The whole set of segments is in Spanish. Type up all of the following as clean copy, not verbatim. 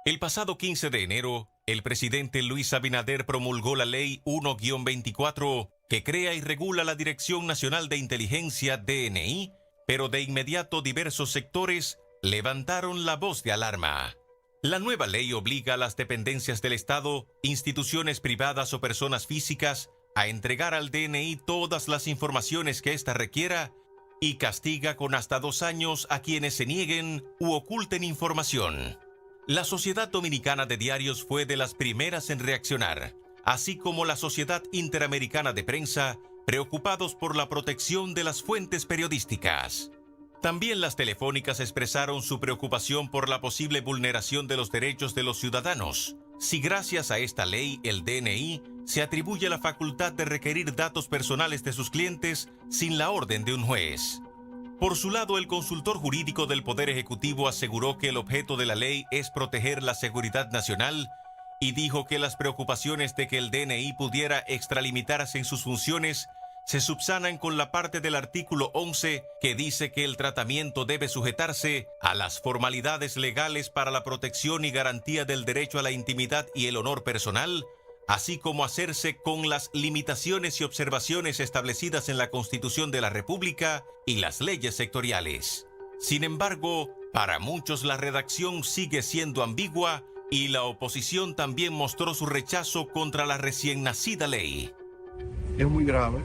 El pasado 15 de enero, el presidente Luis Abinader promulgó la Ley 1-24 que crea y regula la Dirección Nacional de Inteligencia DNI, pero de inmediato diversos sectores levantaron la voz de alarma. La nueva ley obliga a las dependencias del Estado, instituciones privadas o personas físicas a entregar al DNI todas las informaciones que ésta requiera y castiga con hasta 2 años a quienes se nieguen u oculten información. La Sociedad Dominicana de Diarios fue de las primeras en reaccionar, así como la Sociedad Interamericana de Prensa, preocupados por la protección de las fuentes periodísticas. También las telefónicas expresaron su preocupación por la posible vulneración de los derechos de los ciudadanos, si gracias a esta ley el DNI se atribuye la facultad de requerir datos personales de sus clientes sin la orden de un juez. Por su lado, el consultor jurídico del Poder Ejecutivo aseguró que el objeto de la ley es proteger la seguridad nacional y dijo que las preocupaciones de que el DNI pudiera extralimitarse en sus funciones se subsanan con la parte del artículo 11 que dice que el tratamiento debe sujetarse a las formalidades legales para la protección y garantía del derecho a la intimidad y el honor personal, así como hacerse con las limitaciones y observaciones establecidas en la Constitución de la República y las leyes sectoriales. Sin embargo, para muchos la redacción sigue siendo ambigua y la oposición también mostró su rechazo contra la recién nacida ley. Es muy grave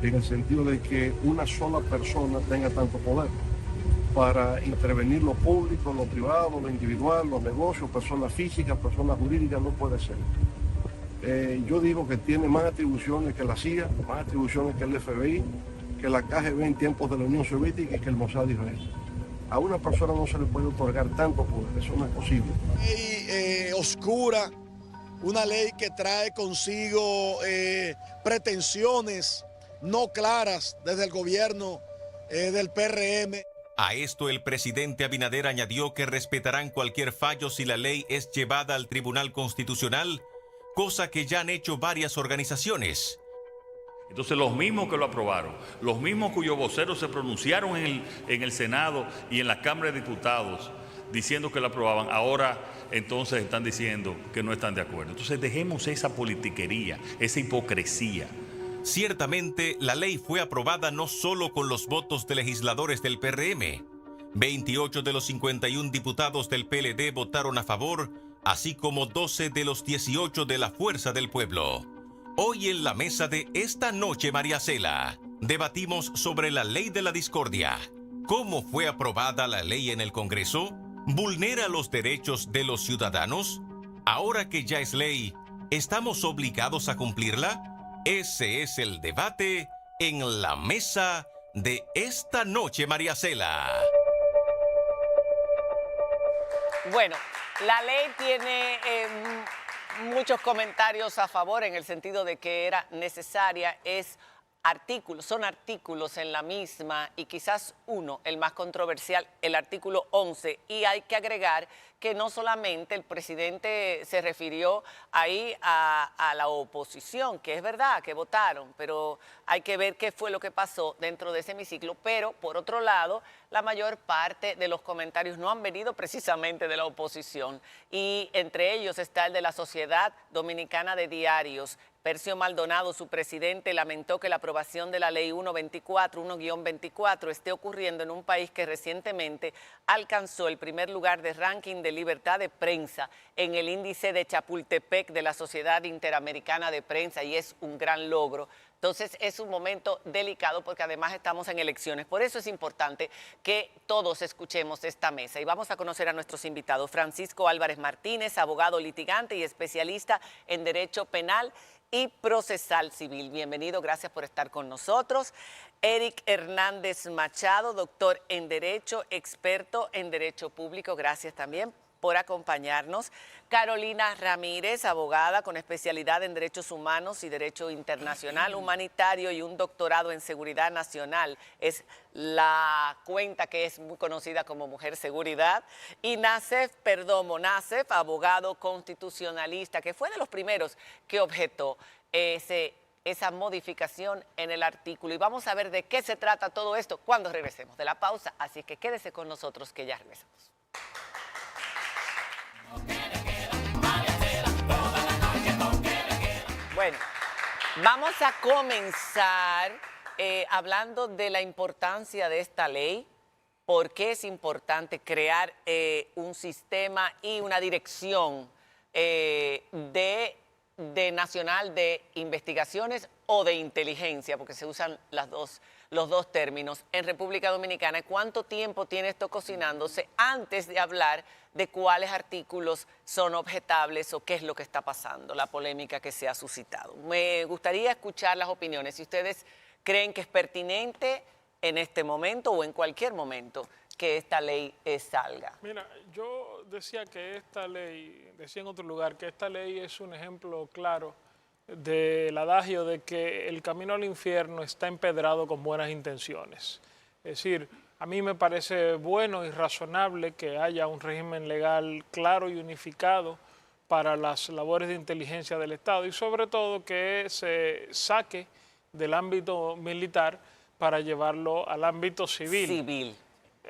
en el sentido de que una sola persona tenga tanto poder para intervenir lo público, lo privado, lo individual, los negocios, personas físicas, personas jurídicas, no puede ser. Yo digo que tiene más atribuciones que la CIA, más atribuciones que el FBI, que la KGB en tiempos de la Unión Soviética y que el Mossad israelí. A una persona no se le puede otorgar tanto poder, eso no es posible. Ley oscura, una ley que trae consigo pretensiones no claras desde el gobierno del PRM. A esto el presidente Abinader añadió que respetarán cualquier fallo si la ley es llevada al Tribunal Constitucional, cosa que ya han hecho varias organizaciones. Entonces los mismos que lo aprobaron, los mismos cuyos voceros se pronunciaron en el Senado y en la Cámara de Diputados diciendo que lo aprobaban, ahora entonces están diciendo que no están de acuerdo. Entonces dejemos esa politiquería, esa hipocresía. Ciertamente, la ley fue aprobada no solo con los votos de legisladores del PRM. 28 de los 51 diputados del PLD votaron a favor, así como 12 de los 18 de la Fuerza del Pueblo. Hoy en la mesa de Esta Noche, María Cela, debatimos sobre la ley de la discordia. ¿Cómo fue aprobada la ley en el Congreso? ¿Vulnera los derechos de los ciudadanos? Ahora que ya es ley, ¿estamos obligados a cumplirla? Ese es el debate en la mesa de Esta Noche, María Cela. Bueno, la ley tiene muchos comentarios a favor en el sentido de que era necesaria, son artículos en la misma y quizás uno, el más controversial, el artículo 11, y hay que agregar que no solamente el presidente se refirió ahí a la oposición, que es verdad que votaron, pero hay que ver qué fue lo que pasó dentro de ese hemiciclo, pero por otro lado, la mayor parte de los comentarios no han venido precisamente de la oposición y entre ellos está el de la Sociedad Dominicana de Diarios. Percio Maldonado, su presidente, lamentó que la aprobación de la ley 1-24 esté ocurriendo en un país que recientemente alcanzó el primer lugar de ranking de libertad de prensa en el índice de Chapultepec de la Sociedad Interamericana de Prensa y es un gran logro. Entonces es un momento delicado porque además estamos en elecciones. Por eso es importante que todos escuchemos esta mesa. Y vamos a conocer a nuestros invitados. Francisco Álvarez Martínez, abogado litigante y especialista en Derecho Penal y Procesal Civil. Bienvenido, gracias por estar con nosotros. Eric Hernández Machado, doctor en Derecho, experto en Derecho Público. Gracias también por acompañarnos. Carolina Ramírez, abogada con especialidad en Derechos Humanos y Derecho Internacional Humanitario y un doctorado en Seguridad Nacional. Es la cuenta que es muy conocida como Mujer Seguridad. Y Nacef Perdomo, abogado constitucionalista, que fue de los primeros que objetó esa modificación en el artículo. Y vamos a ver de qué se trata todo esto cuando regresemos de la pausa. Así que quédese con nosotros que ya regresamos. Okay. Bueno, vamos a comenzar hablando de la importancia de esta ley. ¿Por qué es importante crear un sistema y una dirección de nacional de investigaciones o de inteligencia? Porque se usan los dos términos en República Dominicana. ¿Cuánto tiempo tiene esto cocinándose antes de hablar de cuáles artículos son objetables o qué es lo que está pasando, la polémica que se ha suscitado? Me gustaría escuchar las opiniones. Si ustedes creen que es pertinente en este momento o en cualquier momento que esta ley salga. Mira, yo decía que esta ley, decía en otro lugar, que esta ley es un ejemplo claro del adagio de que el camino al infierno está empedrado con buenas intenciones. Es decir, a mí me parece bueno y razonable que haya un régimen legal claro y unificado para las labores de inteligencia del Estado y sobre todo que se saque del ámbito militar para llevarlo al ámbito civil.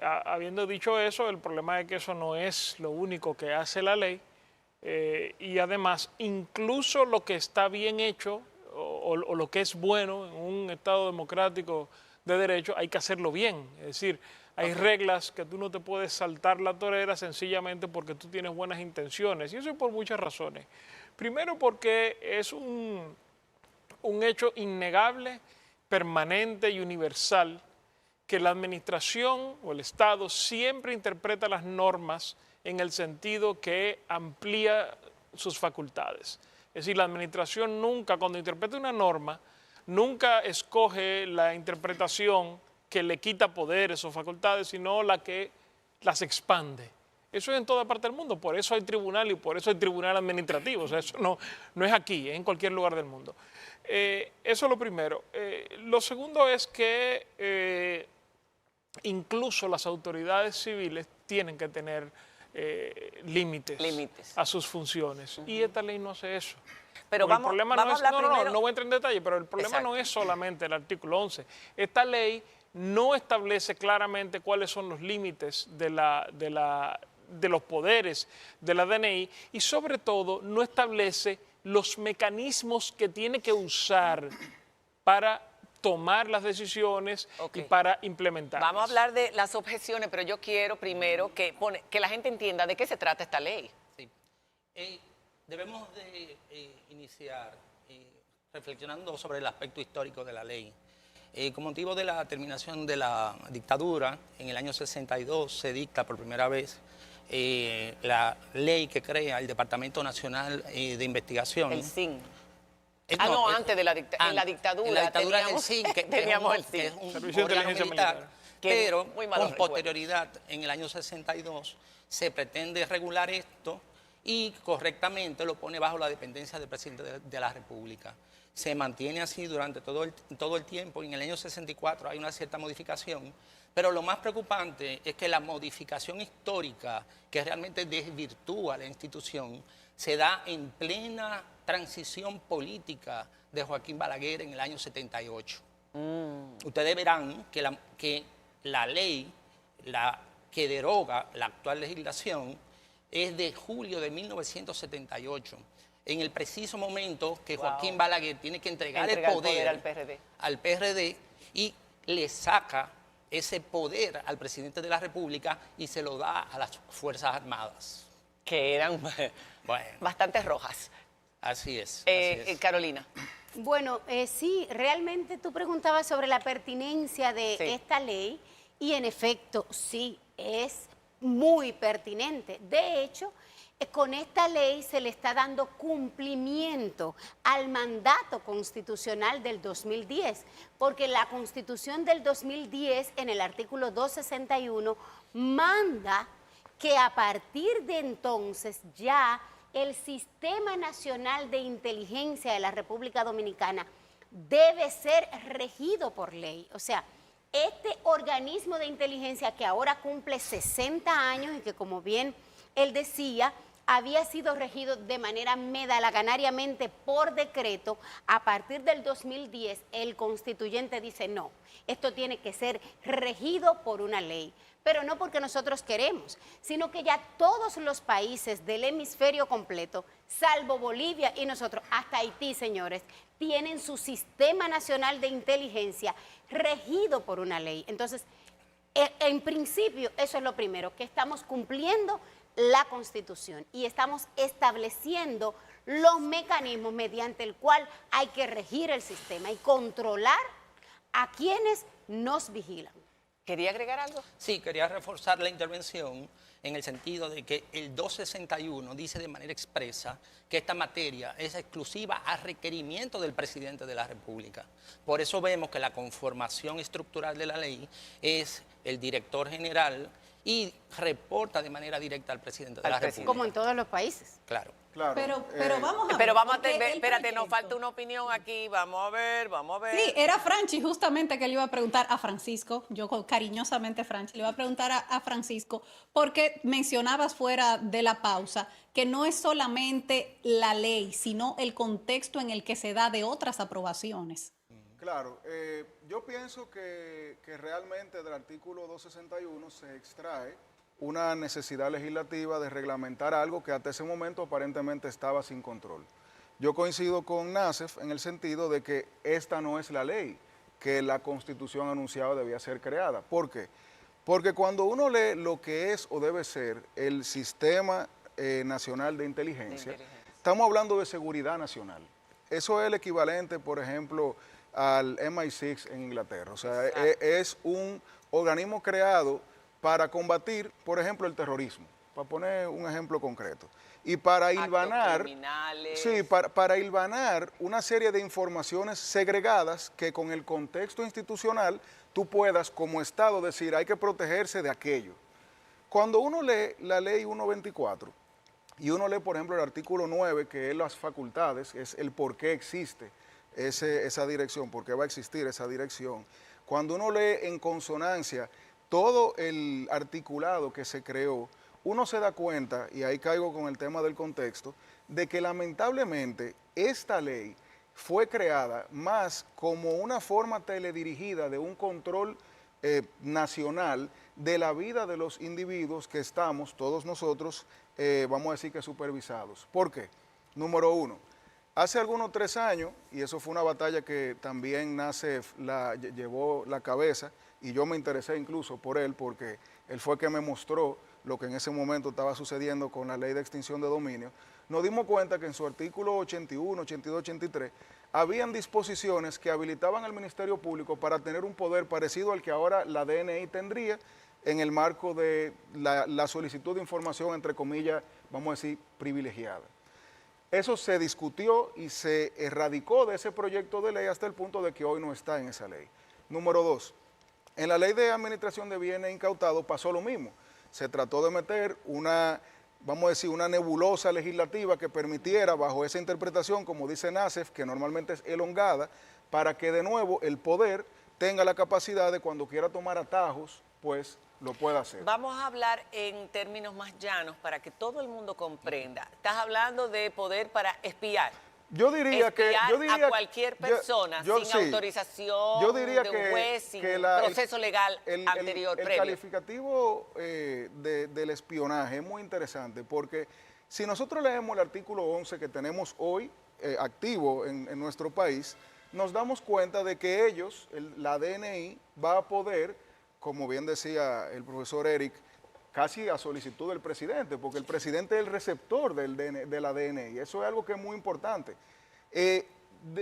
Habiendo dicho eso, el problema es que eso no es lo único que hace la ley y además incluso lo que está bien hecho o lo que es bueno en un Estado democrático de derecho hay que hacerlo bien. Es decir, hay reglas que tú no te puedes saltar la torera sencillamente porque tú tienes buenas intenciones y eso es por muchas razones. Primero porque es un hecho innegable, permanente y universal que la administración o el Estado siempre interpreta las normas en el sentido que amplía sus facultades. Es decir, la administración nunca, cuando interpreta una norma, nunca escoge la interpretación que le quita poderes o facultades, sino la que las expande. Eso es en toda parte del mundo, por eso hay tribunal y por eso hay tribunal administrativo. O sea, eso no es aquí, es en cualquier lugar del mundo. Eso es lo primero. Lo segundo es que incluso las autoridades civiles tienen que tener límites a sus funciones. Y esta ley no hace eso. Pero el problema no voy a entrar en detalle, pero el problema no es solamente el artículo 11. Esta ley no establece claramente cuáles son los límites de los poderes de la DNI y sobre todo no establece los mecanismos que tiene que usar para tomar las decisiones y para implementarlas. Vamos a hablar de las objeciones, pero yo quiero primero que la gente entienda de qué se trata esta ley. Sí. Debemos de iniciar reflexionando sobre el aspecto histórico de la ley. Con motivo de la terminación de la dictadura, en el año 62 se dicta por primera vez la ley que crea el Departamento Nacional de Investigación. El CIN. Antes de la dictadura. En la dictadura teníamos el CIN, teníamos el CIN. que es un Servicio de órgano militar, pero con posterioridad en el año 62 se pretende regular esto y correctamente lo pone bajo la dependencia del presidente de la República. Se mantiene así durante todo el tiempo. En el año 64 hay una cierta modificación, pero lo más preocupante es que la modificación histórica que realmente desvirtúa la institución se da en plena transición política de Joaquín Balaguer en el año 78. Ustedes verán que la ley que deroga la actual legislación es de julio de 1978. En el preciso momento que Joaquín Balaguer tiene que entregar el poder al PRD y le saca ese poder al presidente de la República y se lo da a las Fuerzas Armadas. Que eran bastante rojas. Así es. Carolina. Bueno, sí, realmente tú preguntabas sobre la pertinencia de esta ley y en efecto sí, es muy pertinente. De hecho, con esta ley se le está dando cumplimiento al mandato constitucional del 2010, porque la Constitución del 2010, en el artículo 261, manda que a partir de entonces ya el Sistema Nacional de Inteligencia de la República Dominicana debe ser regido por ley. O sea, este organismo de inteligencia que ahora cumple 60 años y que, como bien él decía, había sido regido de manera medalaganariamente por decreto. A partir del 2010, el constituyente dice no, esto tiene que ser regido por una ley. Pero no porque nosotros queremos, sino que ya todos los países del hemisferio completo, salvo Bolivia y nosotros, hasta Haití, señores, tienen su sistema nacional de inteligencia regido por una ley. Entonces, en principio, eso es lo primero, que estamos cumpliendo la Constitución y estamos estableciendo los mecanismos mediante el cual hay que regir el sistema y controlar a quienes nos vigilan. ¿Quería agregar algo? Sí, quería reforzar la intervención en el sentido de que el 261 dice de manera expresa que esta materia es exclusiva a requerimiento del presidente de la República. Por eso vemos que la conformación estructural de la ley es el director general y reporta de manera directa al presidente de la República. Como en todos los países. Claro. Claro. Pero vamos a ver. Pero vamos a porque ver, espérate, nos falta una opinión aquí. Vamos a ver. Sí, era Franchi justamente que le iba a preguntar a Francisco, yo cariñosamente Franchi, le iba a preguntar a Francisco, porque mencionabas fuera de la pausa que no es solamente la ley, sino el contexto en el que se da de otras aprobaciones. Claro, yo pienso que realmente del artículo 261 se extrae una necesidad legislativa de reglamentar algo que hasta ese momento aparentemente estaba sin control. Yo coincido con Nassef en el sentido de que esta no es la ley que la Constitución anunciaba debía ser creada. ¿Por qué? Porque cuando uno lee lo que es o debe ser el Sistema Nacional de Inteligencia, estamos hablando de seguridad nacional. Eso es el equivalente, por ejemplo, al MI6 en Inglaterra. O sea, es un organismo creado para combatir, por ejemplo, el terrorismo, para poner un ejemplo concreto. Y para hilvanar, sí, para hilvanar una serie de informaciones segregadas que con el contexto institucional tú puedas como Estado decir hay que protegerse de aquello. Cuando uno lee la ley 124 y uno lee, por ejemplo, el artículo 9, que es las facultades, es el por qué existe esa dirección, por qué va a existir esa dirección. Cuando uno lee en consonancia todo el articulado que se creó, uno se da cuenta, y ahí caigo con el tema del contexto, de que lamentablemente esta ley fue creada más como una forma teledirigida de un control nacional de la vida de los individuos que estamos, todos nosotros, vamos a decir que supervisados. ¿Por qué? Número uno, hace algunos 3 años, y eso fue una batalla que también Nassef llevó la cabeza, y yo me interesé incluso por él, porque él fue que me mostró lo que en ese momento estaba sucediendo con la ley de extinción de dominio. Nos dimos cuenta que en su artículo 81, 82, 83, habían disposiciones que habilitaban al Ministerio Público para tener un poder parecido al que ahora la DNI tendría en el marco de la solicitud de información, entre comillas, vamos a decir, privilegiada. Eso se discutió y se erradicó de ese proyecto de ley hasta el punto de que hoy no está en esa ley. Número 2, en la ley de administración de bienes incautados pasó lo mismo. Se trató de meter una, vamos a decir, una nebulosa legislativa que permitiera, bajo esa interpretación, como dice Nassef, que normalmente es elongada, para que de nuevo el poder tenga la capacidad de cuando quiera tomar atajos, pues lo pueda hacer. Vamos a hablar en términos más llanos para que todo el mundo comprenda. Estás hablando de poder para espiar. Yo diría a cualquier persona sin autorización de un juez, sin proceso legal anterior, previo. El calificativo del espionaje es muy interesante porque si nosotros leemos el artículo 11 que tenemos hoy activo en nuestro país, nos damos cuenta de que ellos, la DNI, va a poder, como bien decía el profesor Eric, casi a solicitud del presidente, porque el presidente es el receptor de la DNI. Eso es algo que es muy importante.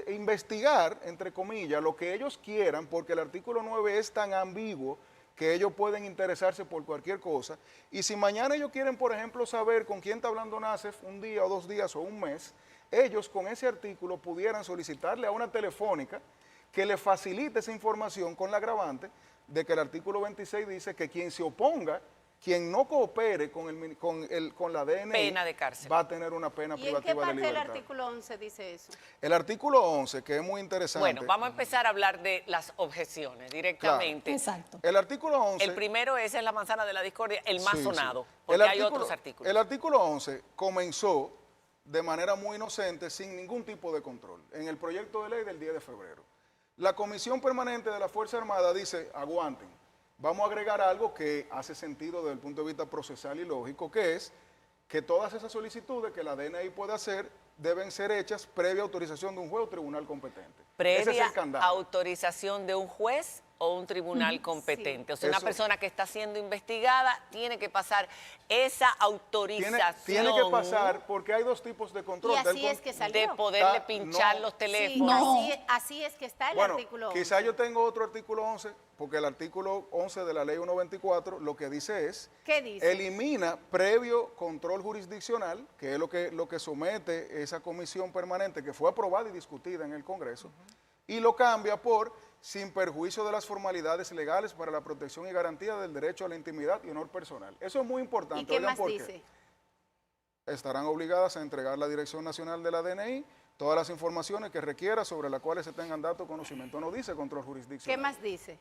Investigar, entre comillas, lo que ellos quieran, porque el artículo 9 es tan ambiguo que ellos pueden interesarse por cualquier cosa. Y si mañana ellos quieren, por ejemplo, saber con quién está hablando Nassef un día o 2 días o un mes, ellos con ese artículo pudieran solicitarle a una telefónica que le facilite esa información con la agravante de que el artículo 26 dice que quien se oponga quien no coopere con la DNI Pena de cárcel. va a tener una pena ¿Y en qué privativa de parte del libertad. artículo 11 dice eso? El artículo 11, que es muy interesante. Bueno, vamos a empezar a hablar de las objeciones directamente. Exacto. El artículo 11... El primero ese es la manzana de la discordia, el más Sí, sonado, sí. porque hay otros artículos. El artículo 11 comenzó de manera muy inocente, sin ningún tipo de control, en el proyecto de ley del 10 de febrero. La Comisión Permanente de la Fuerza Armada dice, aguanten, vamos a agregar algo que hace sentido desde el punto de vista procesal y lógico, que es que todas esas solicitudes que la DNI puede hacer deben ser hechas previa autorización de un juez o tribunal competente. Ese es Previa el candado. autorización de un juez o un tribunal competente. O sea, una Eso. persona que está siendo investigada tiene que pasar esa autorización. Tiene que pasar porque hay dos tipos de control. Y así es que salió. de poderle Está- pinchar no. los Sí, teléfonos. No. así es que está el Bueno, artículo 11. quizá yo tengo otro artículo 11, porque el artículo 11 de la ley 124 lo que dice es, ¿Qué dice? elimina previo control jurisdiccional, que es lo que somete esa comisión permanente que fue aprobada y discutida en el Congreso, y lo cambia por sin perjuicio de las formalidades legales para la protección y garantía del derecho a la intimidad y honor personal. Eso es muy importante. ¿Y qué Oigan más por qué. dice? Estarán obligadas a entregar la Dirección Nacional de la DNI todas las informaciones que requiera sobre las cuales se tengan datos o conocimiento. No dice control jurisdiccional. ¿Qué más dice?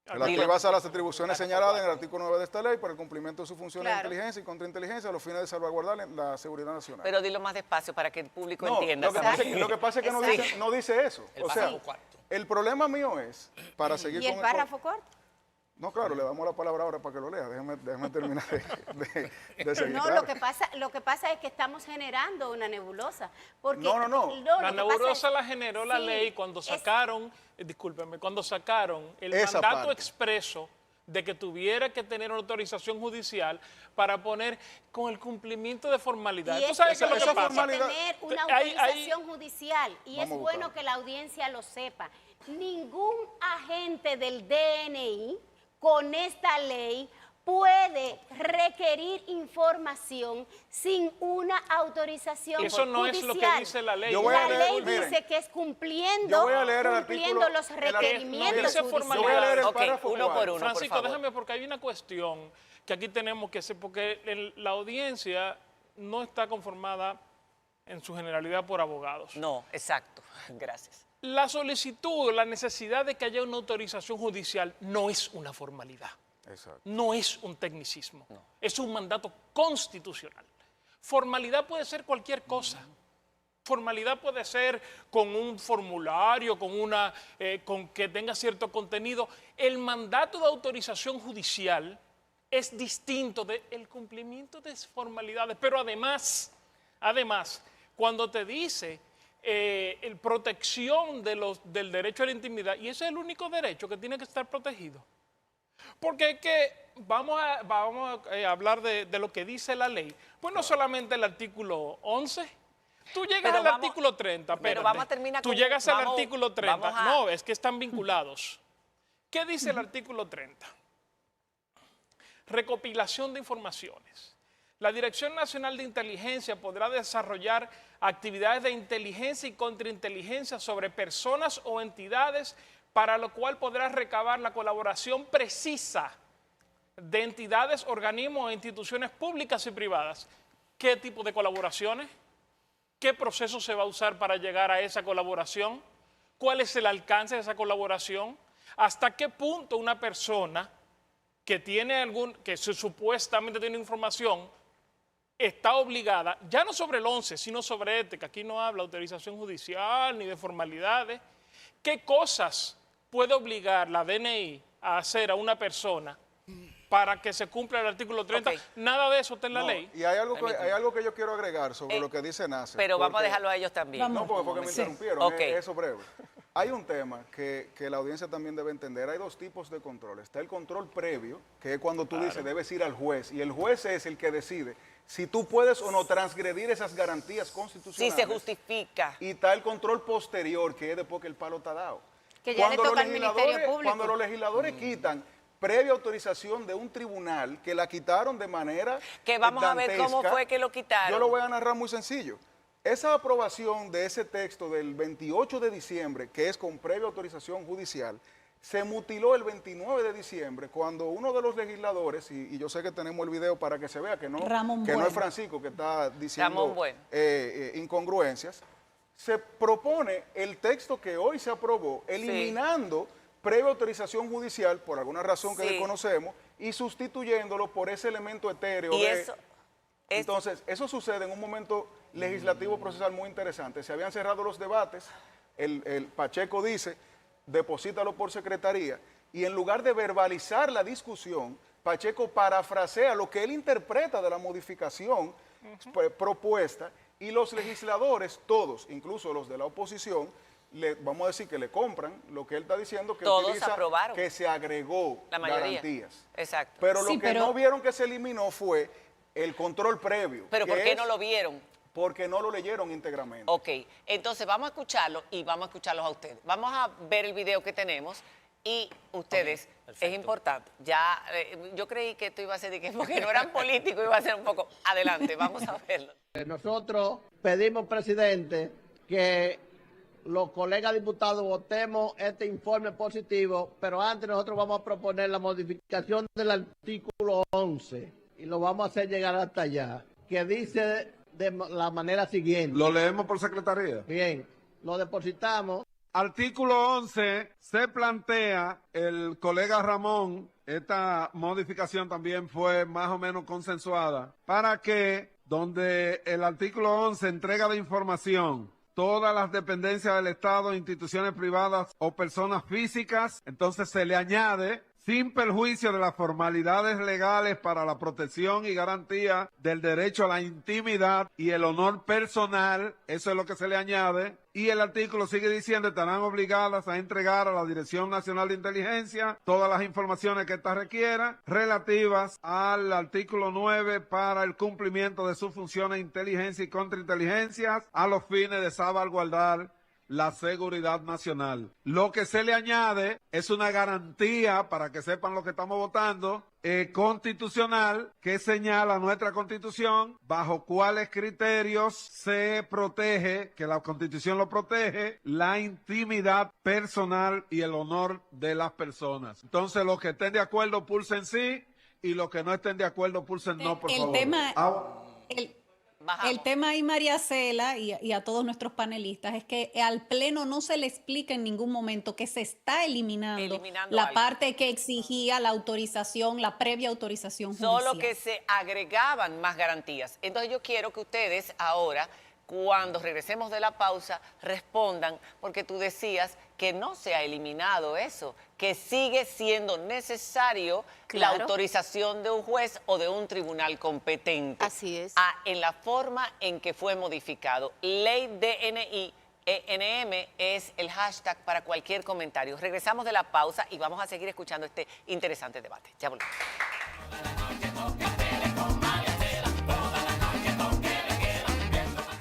Relativas a las atribuciones señaladas en el artículo 9 de esta ley para el cumplimiento de sus funciones Claro. de inteligencia y contrainteligencia a los fines de salvaguardar la seguridad nacional. Pero dilo más despacio para que el público No, entienda. lo que pasa es que Exacto. no dice eso. El O sea, párrafo cuarto. el problema mío es, para seguir ¿Y el con párrafo cuarto? No, claro, le damos la palabra ahora para que lo lea. Déjeme terminar de seguir. No, claro. lo que pasa es que estamos generando una nebulosa. Porque, No. La lo que pasa nebulosa es- la generó la sí, ley cuando es- sacaron, discúlpeme, cuando sacaron el Esa mandato parte. expreso de que tuviera que tener una autorización judicial para poner con el cumplimiento de formalidad. Y ¿Tú es sabes qué es lo esa que tiene pasa? formalidad- tener una Hay- autorización judicial y es Vamos a bueno buscar. que la audiencia lo sepa. Ningún agente del DNI con esta ley puede requerir información sin una autorización Eso no es lo que judicial. dice la ley. Yo voy a La leer- ley miren, dice que es yo cumpliendo, voy a leer el cumpliendo artículo- los el requerimientos dice judiciales. formalidad. Yo voy a leer el Ok, párrafo uno por cuarto. uno, Francisco, por favor. déjame porque hay una cuestión que aquí tenemos que hacer, porque la audiencia no está conformada en su generalidad por abogados. No, exacto. Gracias. La solicitud, la necesidad de que haya una autorización judicial no es una formalidad, Exacto. no es un tecnicismo, es un mandato constitucional. Formalidad puede ser cualquier cosa. Formalidad puede ser con un formulario, con que tenga cierto contenido. El mandato de autorización judicial es distinto del cumplimiento de formalidades, pero además, cuando te dice protección del derecho a la intimidad, y ese es el único derecho que tiene que estar protegido. Porque es que vamos a hablar de lo que dice la ley. Pues no solamente el artículo 11. Tú llegas Pero al vamos- artículo 30, pero espérate. vamos a terminar Tú con- llegas al vamos- artículo 30. vamos a- No, es que están vinculados. ¿Qué dice el artículo 30? Recopilación de informaciones. La Dirección Nacional de Inteligencia podrá desarrollar actividades de inteligencia y contrainteligencia sobre personas o entidades, para lo cual podrá recabar la colaboración precisa de entidades, organismos e instituciones públicas y privadas. ¿Qué tipo de colaboraciones? ¿Qué proceso se va a usar para llegar a esa colaboración? ¿Cuál es el alcance de esa colaboración? ¿Hasta qué punto una persona que supuestamente tiene información está obligada, ya no sobre el 11, sino sobre este, que aquí no habla de autorización judicial ni de formalidades? ¿Qué cosas puede obligar la DNI a hacer a una persona para que se cumpla el artículo 30? Ok. Nada de eso está en la No, ley. y hay algo que yo quiero agregar sobre lo que dice Nasser. Pero vamos a porque- dejarlo a ellos también. No, porque me interrumpieron, Ok. eso breve. Hay un tema que la audiencia también debe entender. Hay dos tipos de control. Está el control previo, que es cuando tú dices debes ir al juez, y el juez es el que decide si tú puedes o no transgredir esas garantías Si constitucionales. se justifica. Y está el control posterior, que es después que el palo está dado. Que ya le Cuando toca los al Ministerio legisladores- Público. Cuando los legisladores quitan previa autorización de un tribunal, que la quitaron de manera Que vamos a ver cómo dantesca, fue que lo quitaron. Yo lo voy a narrar muy sencillo. Esa aprobación de ese texto del 28 de diciembre, que es con previa autorización judicial, se mutiló el 29 de diciembre cuando uno de los legisladores, y yo sé que tenemos el video para que se vea que no es Francisco que está diciendo incongruencias, se propone el texto que hoy se aprobó, eliminando previa autorización judicial, por alguna razón que desconocemos, y sustituyéndolo por ese elemento etéreo. Entonces, eso sucede en un momento legislativo procesal muy interesante. Se habían cerrado los debates, el Pacheco dice, deposítalo por secretaría, y en lugar de verbalizar la discusión, Pacheco parafrasea lo que él interpreta de la modificación propuesta, y los legisladores, todos, incluso los de la oposición, vamos a decir que le compran lo que él está diciendo, que todos utiliza, aprobaron. que se agregó la mayoría. Garantías. Exacto. Pero lo que no vieron que se eliminó fue el control previo. ¿Pero por qué no lo vieron? Porque no lo leyeron íntegramente. Ok, entonces vamos a escucharlo y vamos a escucharlos a ustedes. Vamos a ver el video que tenemos y ustedes, es importante. Ya, yo creí que esto iba a ser de que porque no eran políticos iba a ser un poco adelante. Vamos a verlo. Nosotros pedimos, presidente, que los colegas diputados votemos este informe positivo, pero antes nosotros vamos a proponer la modificación del artículo 11 y lo vamos a hacer llegar hasta allá, que dice de la manera siguiente. ¿Lo leemos por secretaría? Bien, lo depositamos. Artículo 11, se plantea, el colega Ramón, esta modificación también fue más o menos consensuada, para que donde el artículo 11 entrega de información todas las dependencias del Estado, instituciones privadas o personas físicas, entonces se le añade, sin perjuicio de las formalidades legales para la protección y garantía del derecho a la intimidad y el honor personal, eso es lo que se le añade, y el artículo sigue diciendo, estarán obligadas a entregar a la Dirección Nacional de Inteligencia todas las informaciones que ésta requiera relativas al artículo 9 para el cumplimiento de sus funciones de inteligencia y contrainteligencia a los fines de salvaguardar la seguridad nacional. Lo que se le añade es una garantía, para que sepan lo que estamos votando, constitucional, que señala nuestra Constitución, bajo cuáles criterios se protege, que la Constitución lo protege, la intimidad personal y el honor de las personas. Entonces, los que estén de acuerdo pulsen sí, y los que no estén de acuerdo pulsen no, por favor. El tema ahí, María Cela, y a todos nuestros panelistas, es que al Pleno no se le explica en ningún momento que se está eliminando la parte que exigía la autorización, la previa autorización judicial. Solo que se agregaban más garantías. Entonces yo quiero que ustedes ahora, cuando regresemos de la pausa, respondan, porque tú decías que no se ha eliminado eso, que sigue siendo necesario la autorización de un juez o de un tribunal competente. Así es. En la forma en que fue modificado. Ley DNI, ENM es el hashtag para cualquier comentario. Regresamos de la pausa y vamos a seguir escuchando este interesante debate. Ya volvemos.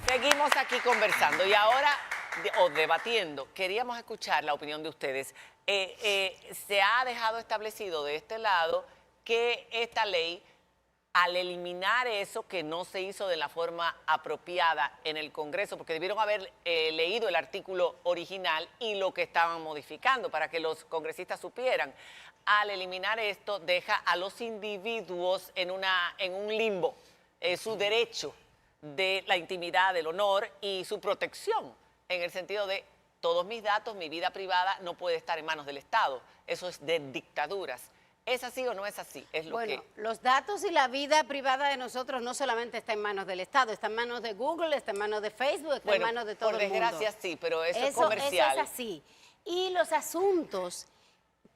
Seguimos aquí conversando y ahora, o debatiendo, queríamos escuchar la opinión de ustedes. Se ha dejado establecido de este lado que esta ley, al eliminar eso que no se hizo de la forma apropiada en el Congreso, porque debieron haber leído el artículo original y lo que estaban modificando para que los congresistas supieran, al eliminar esto deja a los individuos en un limbo, su derecho de la intimidad, del honor y su protección, en el sentido de todos mis datos, mi vida privada no puede estar en manos del Estado. Eso es de dictaduras. ¿Es así o no es así? Es lo que... los datos y la vida privada de nosotros no solamente está en manos del Estado, está en manos de Google, está en manos de Facebook, está en manos de todo el mundo. Por desgracia sí, pero eso es comercial. Eso es así. Y los asuntos...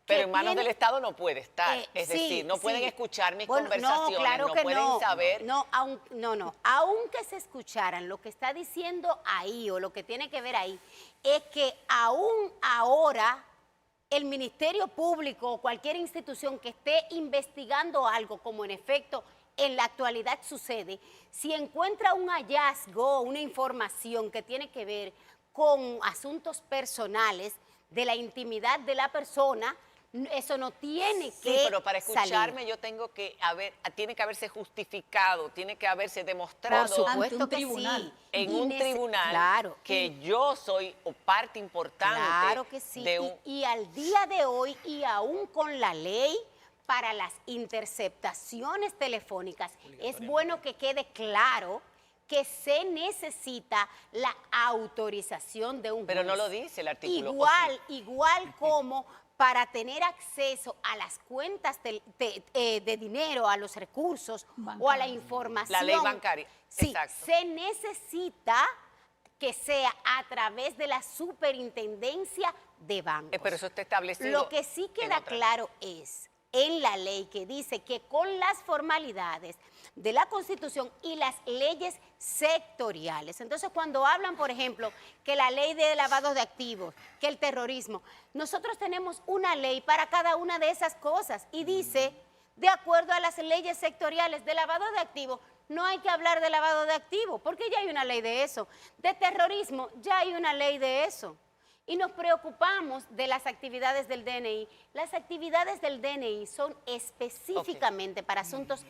Pero en manos del Estado no puede estar, es decir, no pueden escuchar mis conversaciones, no, claro que pueden saber. No, aunque se escucharan, lo que está diciendo ahí o lo que tiene que ver ahí es que aún ahora el Ministerio Público o cualquier institución que esté investigando algo, como en efecto en la actualidad sucede, si encuentra un hallazgo, una información que tiene que ver con asuntos personales de la intimidad de la persona, Eso no tiene que Sí, pero para escucharme salir. yo tengo que tiene que haberse justificado, tiene que haberse demostrado Por supuesto Ante un que tribunal. sí. en Y un tribunal claro, que yo soy parte importante claro que sí. de un... Y al día de hoy, y aún con la ley para las interceptaciones telefónicas, es bueno que quede claro que se necesita la autorización de un Pero no juez. lo dice el artículo, ¿o Igual como para tener acceso a las cuentas de dinero, a los recursos o a la información. La ley bancaria, Sí, exacto. se necesita que sea a través de la superintendencia de bancos. Pero eso está establecido. Lo que sí queda otra. claro es en la ley que dice que con las formalidades de la Constitución y las leyes sectoriales. Entonces, cuando hablan, por ejemplo, que la ley de lavado de activos, que el terrorismo, nosotros tenemos una ley para cada una de esas cosas y dice, de acuerdo a las leyes sectoriales de lavado de activos, no hay que hablar de lavado de activos, porque ya hay una ley de eso. De terrorismo, ya hay una ley de eso. Y nos preocupamos de las actividades del DNI. Las actividades del DNI son específicamente para asuntos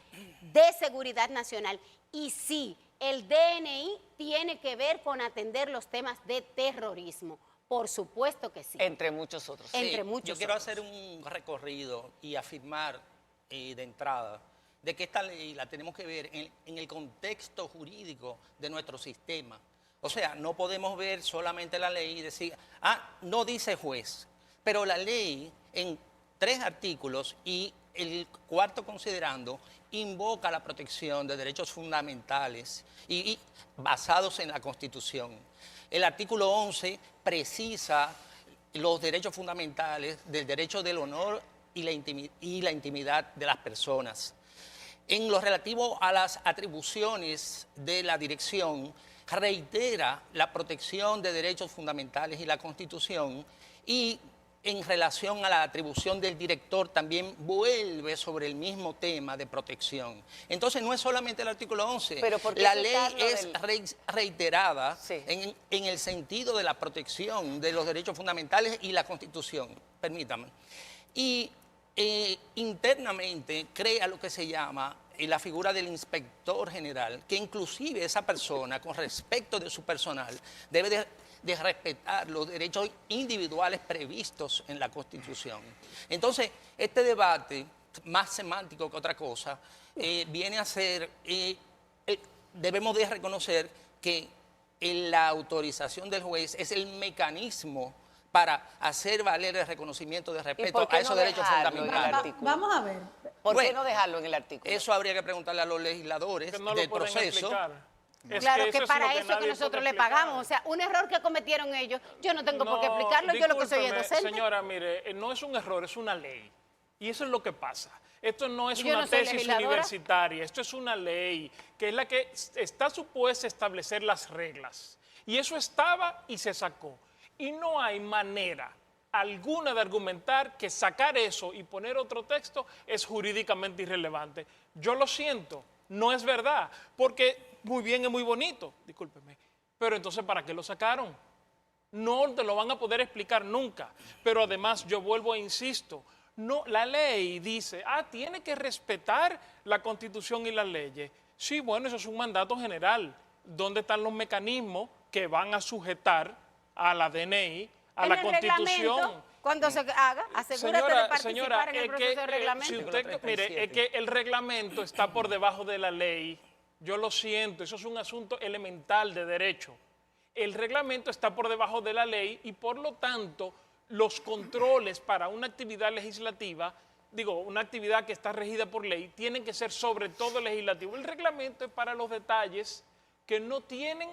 de seguridad nacional. Y sí, el DNI tiene que ver con atender los temas de terrorismo. Por supuesto que sí. Entre muchos otros. Entre muchos Yo quiero otros. hacer un recorrido y afirmar de entrada de que esta ley la tenemos que ver en el contexto jurídico de nuestro sistema. O sea, no podemos ver solamente la ley y decir, no dice juez, pero la ley en 3 artículos y el 4º considerando invoca la protección de derechos fundamentales y basados en la Constitución. El artículo 11 precisa los derechos fundamentales del derecho del honor y la intimidad de las personas. En lo relativo a las atribuciones de la dirección, reitera la protección de derechos fundamentales y la Constitución, y en relación a la atribución del director también vuelve sobre el mismo tema de protección. Entonces no es solamente el artículo 11, Pero ¿por qué la ley quitarlo es reiterada Sí. en el sentido de la protección de los derechos fundamentales y la Constitución, permítame. Y internamente crea lo que se llama la figura del inspector general, que inclusive esa persona, con respecto de su personal, debe de respetar los derechos individuales previstos en la Constitución. Entonces, este debate, más semántico que otra cosa, viene a ser, debemos de reconocer que la autorización del juez es el mecanismo para hacer valer el reconocimiento de respeto a esos derechos fundamentales. Vamos a ver. ¿Por qué Bueno, no dejarlo en el artículo? Eso habría que preguntarle a los legisladores Que no lo del pueden proceso. explicar. Es Claro que que eso es para lo que eso que nadie nosotros puede le explicar. pagamos. O sea, un error que cometieron ellos, yo no tengo por qué explicarlo, yo lo que soy es discúlpeme, docente. Señora, mire, no es un error, es una ley. Y eso es lo que pasa. Esto no es Yo una no soy tesis legisladora. universitaria, esto es una ley, que es la que está supuesta a establecer las reglas. Y eso estaba y se sacó. Y no hay manera alguna de argumentar que sacar eso y poner otro texto es jurídicamente irrelevante. Yo lo siento, no es verdad, porque muy bien es muy bonito, discúlpeme, pero entonces ¿para qué lo sacaron? No te lo van a poder explicar nunca. Pero además yo vuelvo e insisto, no, la ley dice, tiene que respetar la Constitución y las leyes. Sí, bueno, eso es un mandato general. ¿Dónde están los mecanismos que van a sujetar a la DNI, a En la el Constitución? reglamento, cuando se haga, asegúrate de participar en el proceso de reglamento. Si usted, mire, es que el reglamento está por debajo de la ley. Yo lo siento, eso es un asunto elemental de derecho. El reglamento está por debajo de la ley y por lo tanto los controles para una actividad legislativa, una actividad que está regida por ley, tienen que ser sobre todo legislativo. El reglamento es para los detalles que no tienen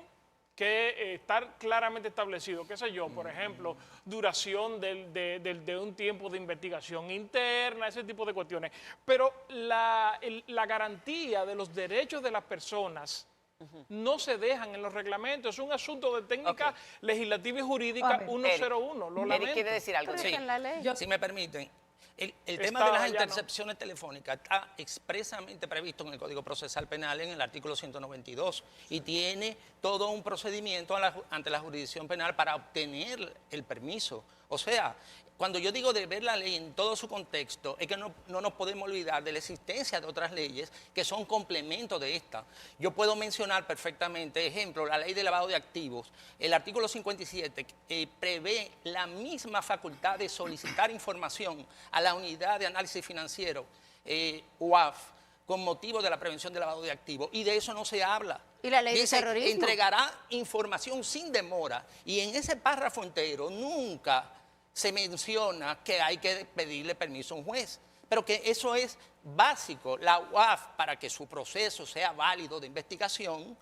que estar claramente establecido, qué sé yo, por ejemplo, duración de un tiempo de investigación interna, ese tipo de cuestiones. Pero la garantía de los derechos de las personas no se dejan en los reglamentos. Es un asunto de técnica legislativa y jurídica 101. Lo Eric lamento. quiere decir algo. Pero es que en la ley. Si me permiten, el tema de las intercepciones telefónicas está expresamente previsto en el Código Procesal Penal en el artículo 192 y tiene todo un procedimiento ante la jurisdicción penal para obtener el permiso. O sea, cuando yo digo de ver la ley en todo su contexto, es que no nos podemos olvidar de la existencia de otras leyes que son complementos de esta. Yo puedo mencionar perfectamente, ejemplo, la ley de lavado de activos. El artículo 57 prevé la misma facultad de solicitar información a la unidad de análisis financiero, UAF, con motivo de la prevención del lavado de activos. Y de eso no se habla. ¿Y la ley de Dice, terrorismo? entregará información sin demora. Y en ese párrafo entero nunca se menciona que hay que pedirle permiso a un juez. Pero que eso es básico. La UAF, para que su proceso sea válido de investigación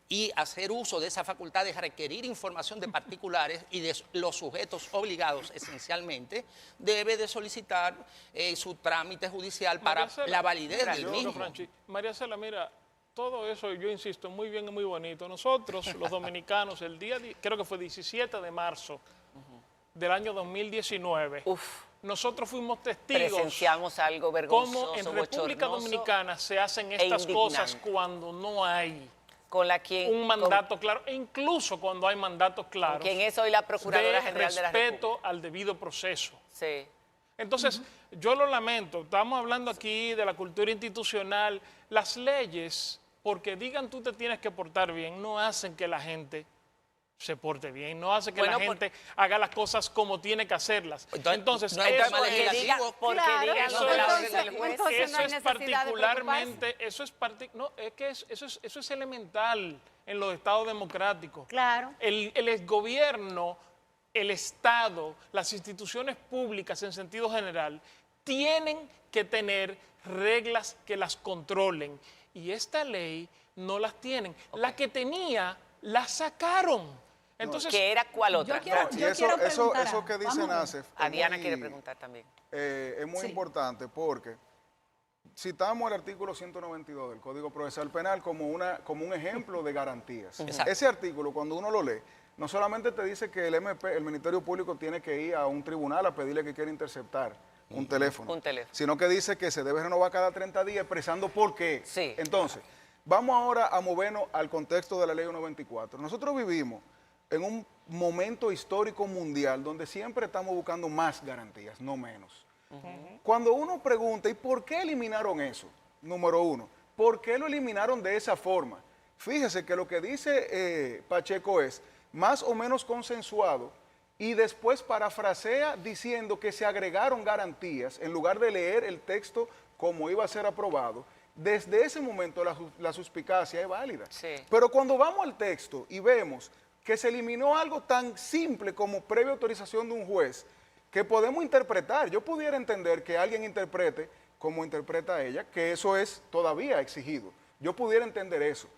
y hacer uso de esa facultad de requerir información de particulares y de los sujetos obligados esencialmente, debe de solicitar su trámite judicial para la validez del mismo. María Cela, mira, todo eso, yo insisto, muy bien y muy bonito. Nosotros, los dominicanos, el día, creo que fue 17 de marzo del año 2019, nosotros fuimos testigos. Presenciamos algo vergonzoso, cómo en República Dominicana se hacen estas cosas cuando no hay un mandato claro, e incluso cuando hay mandatos claros. Quien es hoy la Procuradora General de la República. Respeto al debido proceso. Sí. Entonces, yo lo lamento, estamos hablando aquí de la cultura institucional. Las leyes, porque digan tú te tienes que portar bien, no hacen que la gente se porte bien, no hace que la gente haga las cosas como tiene que hacerlas. Entonces, no hay tema legislativo. Eso es elemental en los estados democráticos. Claro. El gobierno, el Estado, las instituciones públicas en sentido general, tienen que tener reglas que las controlen. Y esta ley no las tienen. La que tenía, la sacaron. Entonces, ¿qué era cuál otra? Eso que dice Nacef. A Diana quiere preguntar también. Es muy importante porque citamos el artículo 192 del Código Procesal Penal como un ejemplo de garantías. Ese artículo, cuando uno lo lee, no solamente te dice que el Ministerio Público tiene que ir a un tribunal a pedirle que quiera interceptar un teléfono, sino que dice que se debe renovar cada 30 días expresando por qué. Sí. Entonces, vamos ahora a movernos al contexto de la Ley 124. Nosotros vivimos en un momento histórico mundial donde siempre estamos buscando más garantías, no menos. Cuando uno pregunta, ¿y por qué eliminaron eso? Número uno, ¿por qué lo eliminaron de esa forma? Fíjese que lo que dice Pacheco es más o menos consensuado y después parafrasea diciendo que se agregaron garantías en lugar de leer el texto como iba a ser aprobado. Desde ese momento la suspicacia es válida. Sí. Pero cuando vamos al texto y vemos que se eliminó algo tan simple como previa autorización de un juez, que podemos interpretar, yo pudiera entender que alguien interprete como interpreta ella, que eso es todavía exigido. Yo pudiera entender eso.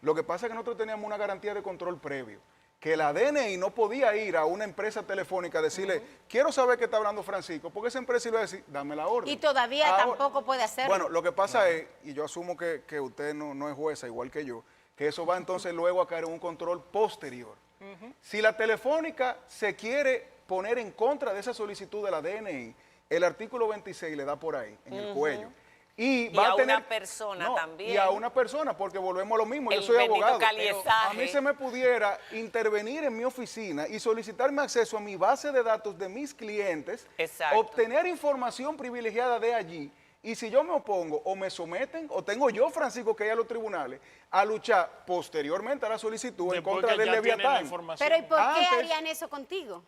Lo que pasa es que nosotros teníamos una garantía de control previo, que la DNI no podía ir a una empresa telefónica a decirle, quiero saber qué está hablando Francisco, porque esa empresa iba a decir, dame la orden. Y todavía tampoco puede hacerlo. Bueno, lo que pasa es, y yo asumo que usted no es jueza igual que yo, que eso va entonces luego a caer en un control posterior. Si la telefónica se quiere poner en contra de esa solicitud de la DNI, el artículo 26 le da por ahí, en el cuello. Y va a tener, una persona también. Y a una persona, porque volvemos a lo mismo, yo El soy abogado. Caliesaje. A mí se me pudiera intervenir en mi oficina y solicitarme acceso a mi base de datos de mis clientes, obtener información privilegiada de allí, y si yo me opongo o me someten, o tengo yo, Francisco, que ir a los tribunales a luchar posteriormente a la solicitud en contra del Leviatán. Pero ¿y por qué harían eso contigo?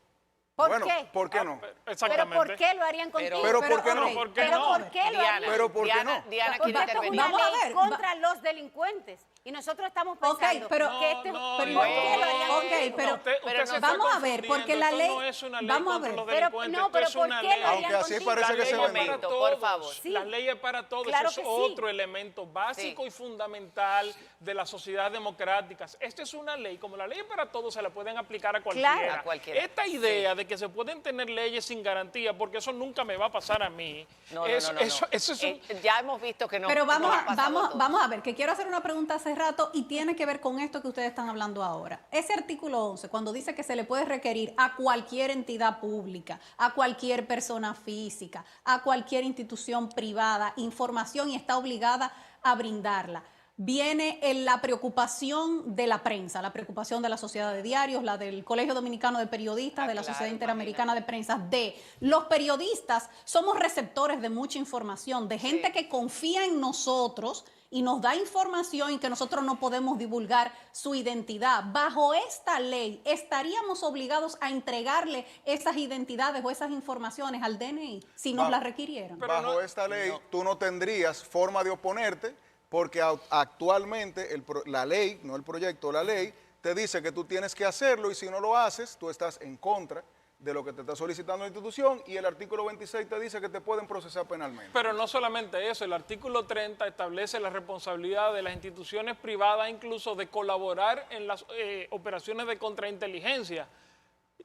¿Por qué? ¿Por qué no? ¿Pero por qué lo harían contigo? Pero ¿por qué no? ¿Pero por qué lo harían? ¿Pero por qué no? Diana Porque quiere esto es intervenir. una ley contra los delincuentes. Y nosotros estamos pensando pero ¿por qué lo harían contigo? pero vamos a ver, porque la ley... No es una ley vamos a contra ver. los Pero delincuentes, ¿por esto es una qué ley. lo harían Aunque así contigo? parece que se vendió. Por favor. La ley es para todos, Claro eso es que sí. otro elemento básico y fundamental de la sociedad democrática. Esta es una ley, como la ley es para todos, se la pueden aplicar a cualquiera. Claro. A cualquiera. Esta idea de que se pueden tener leyes sin garantía, porque eso nunca me va a pasar a mí. Eso es ya hemos visto que no. Pero nos ha pasado a todos. vamos a ver, que quiero hacer una pregunta hace rato y tiene que ver con esto que ustedes están hablando ahora. Ese artículo 11, cuando dice que se le puede requerir a cualquier entidad pública, a cualquier persona física, a cualquier institución privada, información y está obligada a brindarla. viene la preocupación de la prensa, la preocupación de la Sociedad de Diarios, la del Colegio Dominicano de Periodistas, de la Sociedad Interamericana de Prensa, de los periodistas somos receptores de mucha información, de gente que confía en nosotros y nos da información y que nosotros no podemos divulgar su identidad. Bajo esta ley, ¿estaríamos obligados a entregarle esas identidades o esas informaciones al DNI si nos las requirieran? Bajo esta ley, tú no tendrías forma de oponerte, porque actualmente la ley, no el proyecto, la ley, te dice que tú tienes que hacerlo y si no lo haces, tú estás en contra de lo que te está solicitando la institución y el artículo 26 te dice que te pueden procesar penalmente. Pero no solamente eso, el artículo 30 establece la responsabilidad de las instituciones privadas incluso de colaborar en las operaciones de contrainteligencia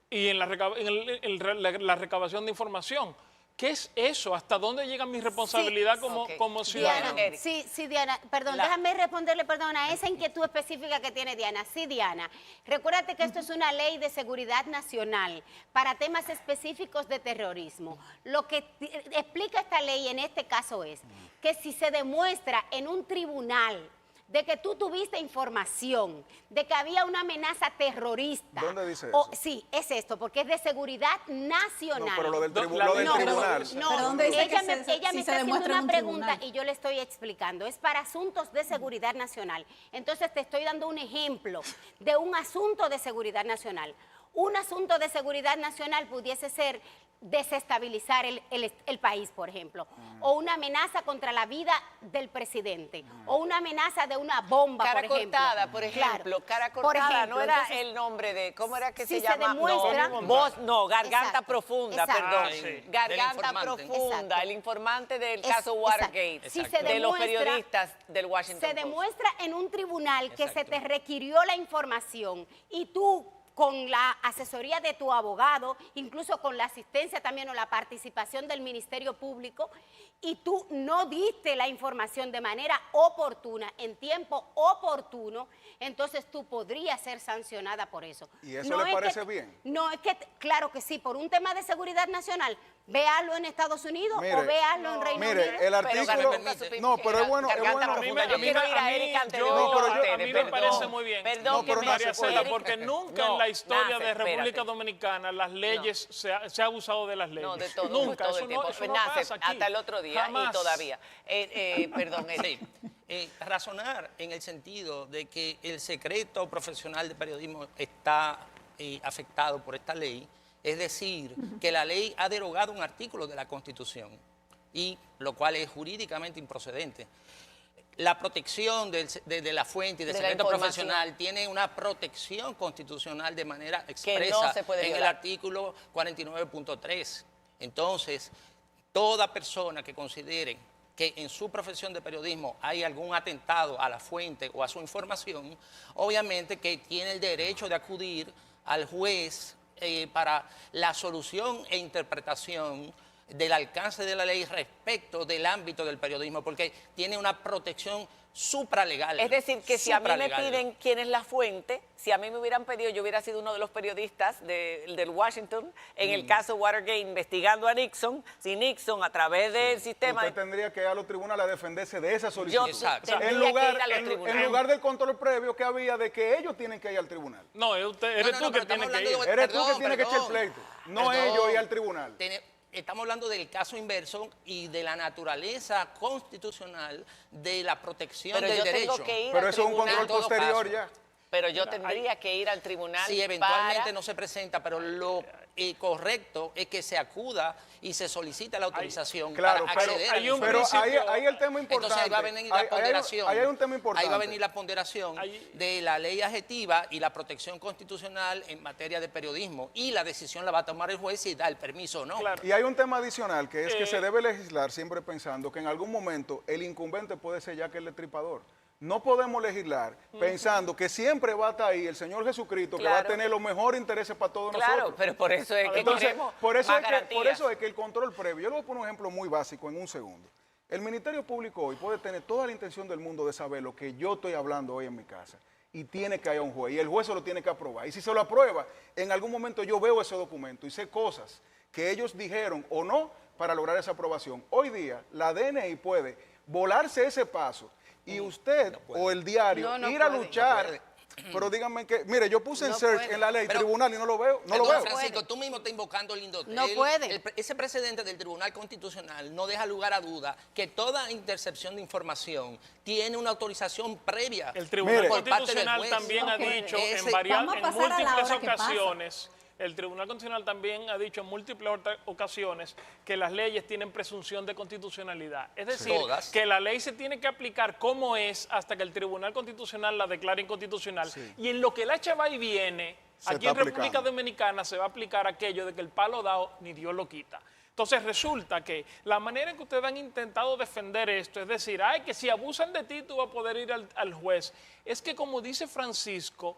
y en la recabación de información. ¿Qué es eso? ¿Hasta dónde llega mi responsabilidad como ciudadano? Diana, sí, Diana, perdón, déjame responderle, a esa inquietud específica que tiene Diana. Sí, Diana, recuérdate que esto es una ley de seguridad nacional para temas específicos de terrorismo. Lo que explica esta ley en este caso es que si se demuestra en un tribunal de que tú tuviste información de que había una amenaza terrorista. ¿Dónde dice eso? Sí, es esto, porque es de seguridad nacional. No, pero lo del tribunal. No, ella me está haciendo una pregunta y yo le estoy explicando. Es para asuntos de seguridad nacional. Entonces te estoy dando un ejemplo de un asunto de seguridad nacional. Un asunto de seguridad nacional pudiese ser desestabilizar el país, por ejemplo, o una amenaza contra la vida del presidente, o una amenaza de una bomba, cara por ejemplo. cortada, por ejemplo, cara cortada, no era entonces, el nombre de, ¿cómo era que si se llama? Demuestra, garganta profunda, perdón. Sí, Garganta profunda, el informante del caso Watergate, si de los periodistas del Washington Post. Se demuestra en un tribunal que se te requirió la información y tú, con la asesoría de tu abogado, incluso con la asistencia también o la participación del Ministerio Público, y tú no diste la información de manera oportuna, en tiempo oportuno, entonces tú podrías ser sancionada por eso. ¿Y eso le parece bien? No, es que, claro que sí, por un tema de seguridad nacional, véalo en Estados Unidos o véalo en Reino Unido. Mire, el artículo... No, pero es bueno... Yo quiero ir a Erika antes de a mí me parece muy bien. Perdón, María Cela, porque nunca en la historia de República Dominicana las leyes se ha abusado de las leyes. No, de todo, nunca, todo el tiempo. Eso no pasa aquí. Hasta el otro día Jamás. y todavía. Perdón, Erika. Razonar en el sentido de que el secreto profesional de periodismo está afectado por esta ley, es decir, que la ley ha derogado un artículo de la Constitución, y lo cual es jurídicamente improcedente. La protección de la fuente y del secreto profesional tiene una protección constitucional de manera expresa en el artículo 49.3. Entonces, toda persona que considere que en su profesión de periodismo hay algún atentado a la fuente o a su información, obviamente que tiene el derecho de acudir al juez para la solución e interpretación del alcance de la ley respecto del ámbito del periodismo, porque tiene una protección supralegal. Es decir, que si a mí me piden quién es la fuente, si a mí me hubieran pedido, yo hubiera sido uno de los periodistas del Washington en el caso Watergate investigando a Nixon, si Nixon a través del sistema... Usted tendría que ir a los tribunales a defenderse de esa solicitud. En lugar del control previo que había de que ellos tienen que ir al tribunal. No, eres tú que tienes que ir. Eres tú que tienes que echar el pleito, no ellos ir al tribunal. Estamos hablando del caso inverso y de la naturaleza constitucional de la protección del derecho. Pero eso es un control posterior ya. Pero yo tendría que ir al tribunal. Sí, eventualmente no se presenta, pero lo correcto es que se acuda y se solicita la autorización para acceder a la información. Pero ahí el tema importante. Entonces ahí va a venir la ponderación. Ahí hay un tema importante. Ahí va a venir la ponderación de la ley adjetiva y la protección constitucional en materia de periodismo. Y la decisión la va a tomar el juez si da el permiso o no. Y hay un tema adicional que es que se debe legislar siempre pensando que en algún momento el incumbente puede ser ya que el destripador. No podemos legislar pensando que siempre va a estar ahí el Señor Jesucristo, que va a tener los mejores intereses para todos nosotros. Claro, pero por eso es que queremos por eso es que el control previo, yo le voy a poner un ejemplo muy básico en un segundo. El Ministerio Público hoy puede tener toda la intención del mundo de saber lo que yo estoy hablando hoy en mi casa, y tiene que ir a un juez, y el juez se lo tiene que aprobar. Y si se lo aprueba, en algún momento yo veo ese documento y sé cosas que ellos dijeron o no para lograr esa aprobación. Hoy día, la DNI puede volarse ese paso y usted o el diario No ir a puede. luchar. Pero díganme que, mire, yo puse en No search puede. en la ley Pero- tribunal y no lo veo. No lo Perdón, veo. Francisco, tú mismo estás invocando el indulto. No puede. Ese precedente del Tribunal Constitucional no deja lugar a duda que toda intercepción de información tiene una autorización previa. El Tribunal Mire. por parte del Constitucional juez. también ha Ok. dicho Ese- Vamos a pasar a la múltiples hora que pasa. ocasiones, el Tribunal Constitucional también ha dicho en múltiples ocasiones que las leyes tienen presunción de constitucionalidad. Es decir, Todas. que la ley se tiene que aplicar como es hasta que el Tribunal Constitucional la declare inconstitucional. Y en lo que el H va y viene, Se aquí está en República aplicando. Dominicana se va a aplicar aquello de que el palo dado ni Dios lo quita. Entonces resulta que la manera en que ustedes han intentado defender esto, es decir, ay, que si abusan de ti tú vas a poder ir al juez, es que como dice Francisco,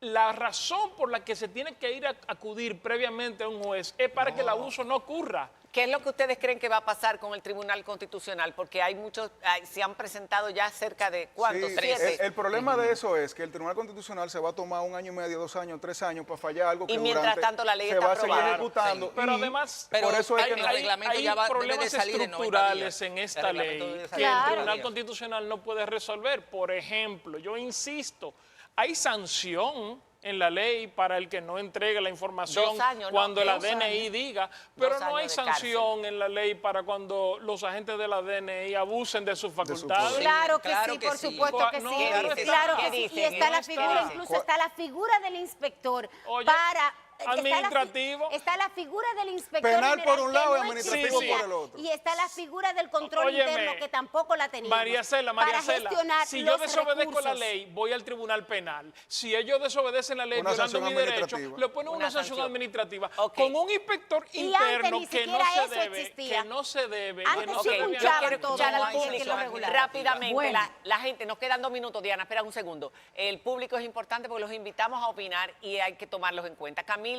la razón por la que se tiene que ir a acudir previamente a un juez es para que el abuso no ocurra. ¿Qué es lo que ustedes creen que va a pasar con el Tribunal Constitucional? Porque hay muchos, se han presentado ya cerca de, ¿cuántos? Sí, 7. el problema de eso es que el Tribunal Constitucional se va a tomar 1 año y medio, 2 años, 3 años para fallar algo que Y mientras durante tanto la ley se está va a seguir aprobada. ejecutando. Sí. Pero y además, Pero por eso es que el reglamento hay ya debe de problemas salir en 90 estructurales días. en El esta reglamento ley debe que salir el en 90 Tribunal días. Constitucional no puede resolver. Por ejemplo, yo insisto, hay sanción en la ley para el que no entregue la información 2 años, no, cuando la 2 DNI años. diga, pero 2 no hay años de cárcel. sanción en la ley para cuando los agentes de la DNI abusen de sus facultades. poder. Claro que Claro sí, que por sí. supuesto que No, sí. ¿qué dicen? Claro ¿Qué que sí. Y dicen? está la No figura, está. incluso está la figura del inspector Oye, para... administrativo. Está la figura del inspector Penal general por un que lado y no administrativo existía. por el otro. Y está la figura del control Óyeme, interno que tampoco la teníamos. María Cela, para gestionar si yo los desobedezco la recursos. ley, voy al tribunal penal. Si ellos desobedecen la ley Una violando sanción mi derecho, administrativa. le ponen Una una sanción sanción. administrativa Ok. con un inspector Y antes interno ni que no siquiera se eso debe, existía. que no se debe, Antes que no sí se debe. Yo escuchaban quiero todo, escuchar no al hay que público lo regular. rápidamente. Bueno. La gente, nos quedan 2 minutos, Diana, espera un segundo. El público es importante porque los invitamos a opinar y hay que tomarlos en cuenta. Camilo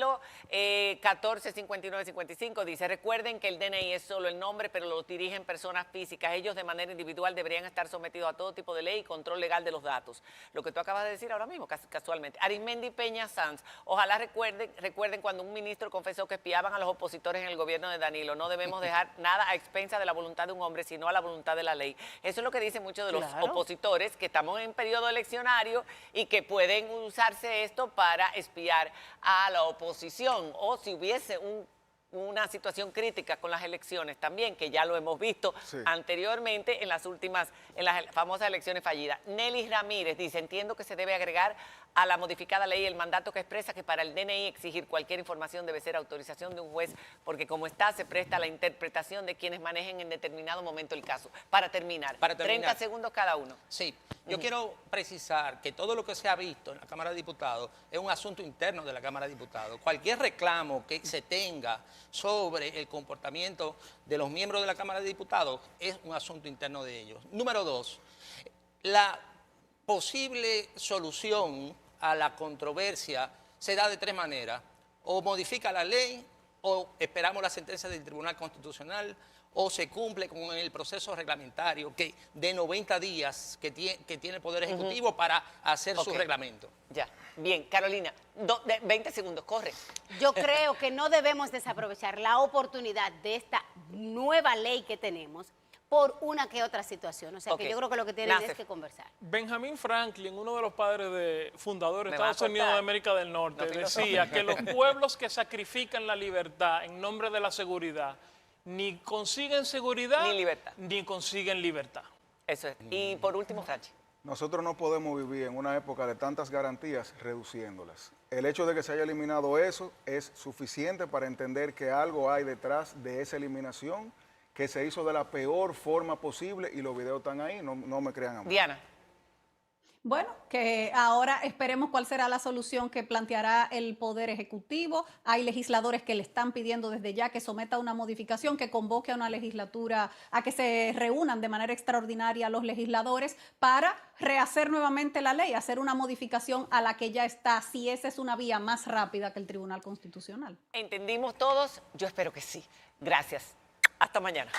145955 dice, recuerden que el DNI es solo el nombre, pero lo dirigen personas físicas. Ellos de manera individual deberían estar sometidos a todo tipo de ley y control legal de los datos. Lo que tú acabas de decir ahora mismo, casualmente. Arismendi Peña Sanz, ojalá recuerden cuando un ministro confesó que espiaban a los opositores en el gobierno de Danilo. No debemos dejar nada a expensa de la voluntad de un hombre, sino a la voluntad de la ley. Eso es lo que dicen muchos de los opositores, que estamos en periodo eleccionario y que pueden usarse esto para espiar a la oposición. O si hubiese una situación crítica con las elecciones también, que ya lo hemos visto Sí. anteriormente en las famosas elecciones fallidas. Nelly Ramírez dice, entiendo que se debe agregar a la modificada ley el mandato que expresa que para el DNI exigir cualquier información debe ser autorización de un juez, porque como está, se presta a la interpretación de quienes manejen en determinado momento el caso. Para terminar. 30 segundos cada uno. Sí, yo quiero precisar que todo lo que se ha visto en la Cámara de Diputados es un asunto interno de la Cámara de Diputados. Cualquier reclamo que se tenga sobre el comportamiento de los miembros de la Cámara de Diputados es un asunto interno de ellos. Número 2, la posible solución a la controversia se da de 3 maneras. O modifica la ley, o esperamos la sentencia del Tribunal Constitucional, o se cumple con el proceso reglamentario que de 90 días que tiene el Poder Ejecutivo para hacer su reglamento. Ya, bien. Carolina, 20 segundos, corre. Yo creo que no debemos desaprovechar la oportunidad de esta nueva ley que tenemos por una que otra situación. O sea, que yo creo que lo que tienen es que conversar. Benjamin Franklin, uno de los padres fundadores de Me va a Estados Unidos de cortar. América del Norte, No, decía que los pueblos que sacrifican la libertad en nombre de la seguridad ni consiguen seguridad ni consiguen libertad. Eso es. Y por último, Franchi. Nosotros no podemos vivir en una época de tantas garantías reduciéndolas. El hecho de que se haya eliminado eso es suficiente para entender que algo hay detrás de esa eliminación que se hizo de la peor forma posible y los videos están ahí, no me crean a mí. Diana. Bueno, que ahora esperemos cuál será la solución que planteará el Poder Ejecutivo. Hay legisladores que le están pidiendo desde ya que someta una modificación, que convoque a una legislatura, a que se reúnan de manera extraordinaria los legisladores para rehacer nuevamente la ley, hacer una modificación a la que ya está, si esa es una vía más rápida que el Tribunal Constitucional. ¿Entendimos todos? Yo espero que sí. Gracias. Hasta mañana.